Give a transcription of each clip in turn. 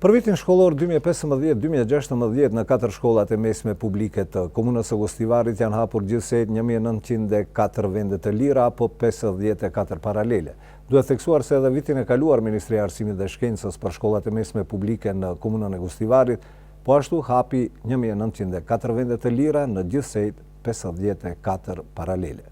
Për vitin shkollor 2015-2016 në 4 shkollat e mesme publike të komunës së Gostivarit janë hapur gjithsej 1904 vende të lira apo 54 paralele. Duhet theksuar se edhe vitin e kaluar Ministria e Arsimit dhe Shkencës për shkollat e mesme publike në komunën e Gostivarit, po ashtu hapi 1904 vende të lira në gjithsej 54 paralele.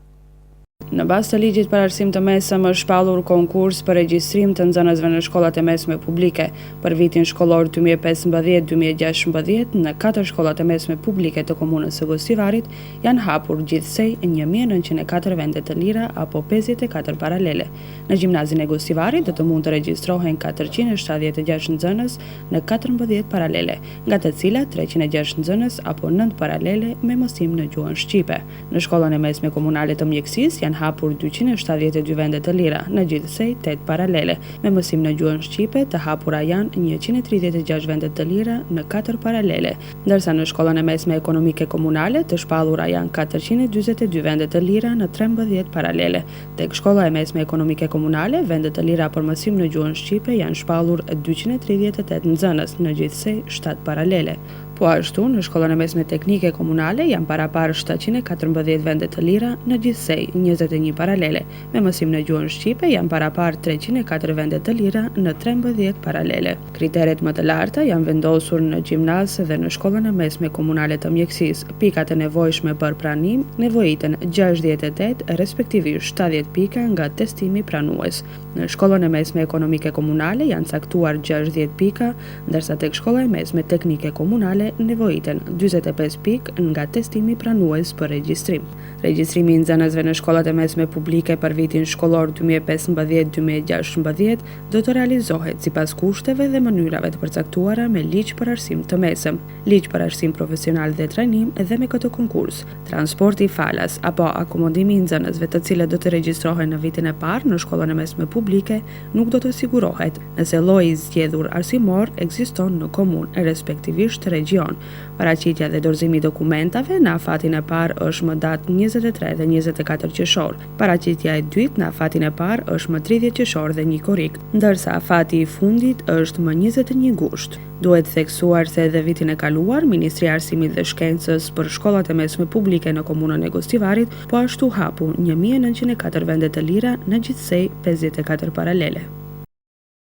Në bazë të ligjit për arsim të mesëm është shpallur konkurs për regjistrim të nxënësve në shkollat e mesme publike. Për vitin shkollor 2015-2016 në 4 shkollat e mesme publike të komunës së Gostivarit janë hapur gjithsej 1904 vende të lira apo 54 paralele. Në gjimnazin e Gostivarit do të mund të regjistrohen 476 nxënës në 14 paralele, nga të cilat 306 nxënës apo 9 paralele me mësim në gjuhën shqipe. Në shkollën e mesme komunale të mjekësisë janë hapur 272 vende të lira, në gjithsej 8 paralele. Me mësim në gjuhën shqipe të hapura janë 136 vende të lira në 4 paralele, ndërsa në shkollën e mesme ekonomike komunale të shpallura janë 442 vende të lira në 13 paralele. Tek shkolla e mesme ekonomike komunale, vende të lira për mësim në gjuhën shqipe janë shpallur 238 nxënës, në gjithsej 7 paralele. Po ashtu, në shkollën e mesme teknike komunale janë paraparë 714 vende të lira në gjithsej 21 paralele. Me mësim në gjuhën shqipe janë paraparë 304 vende të lira në 13 paralele. Kriteret më të larta janë vendosur në gjimnaz dhe në shkollën e mesme komunale të mjekësisë. Pikat e nevojshme për pranim nevojiten 68, respektivisht 70 pika nga testimi pranues. Në shkollën e mesme ekonomike komunale janë caktuar 60 pika, ndërsa tek shkolla e mesme teknike komunale nevojiten 45 pik nga testimi pranues për regjistrim. Regjistrimi i nxënësve në shkollat e mesme publike për vitin shkollor 2015-2016 do të realizohet sipas kushteve dhe mënyrave të përcaktuara me ligj për arsim të mesëm, ligj për arsim profesional dhe trajnim dhe me këtë konkurs. Transporti falas apo akomodimi i nxënësve të cilët do të regjistrohen në vitin e parë në shkollën e mesme publike nuk do të sigurohet nëse lloji i zgjedhur arsimor ekziston në komunë, respektivisht regjion. Paraqitja dhe dorëzimi i dokumentave në afatin e parë është më datë 23 dhe 24 qershor. Paraqitja e dytë në afatin e parë është më 30 qershor dhe 1 korrik, ndërsa afati i fundit është më 21 gusht. Duhet theksuar se edhe vitin e kaluar, Ministria e Arsimit dhe Shkencës për shkollat e mesme publike në komunën e Gostivarit po ashtu hapu 1904 vende të lira në gjithsej 54 paralele.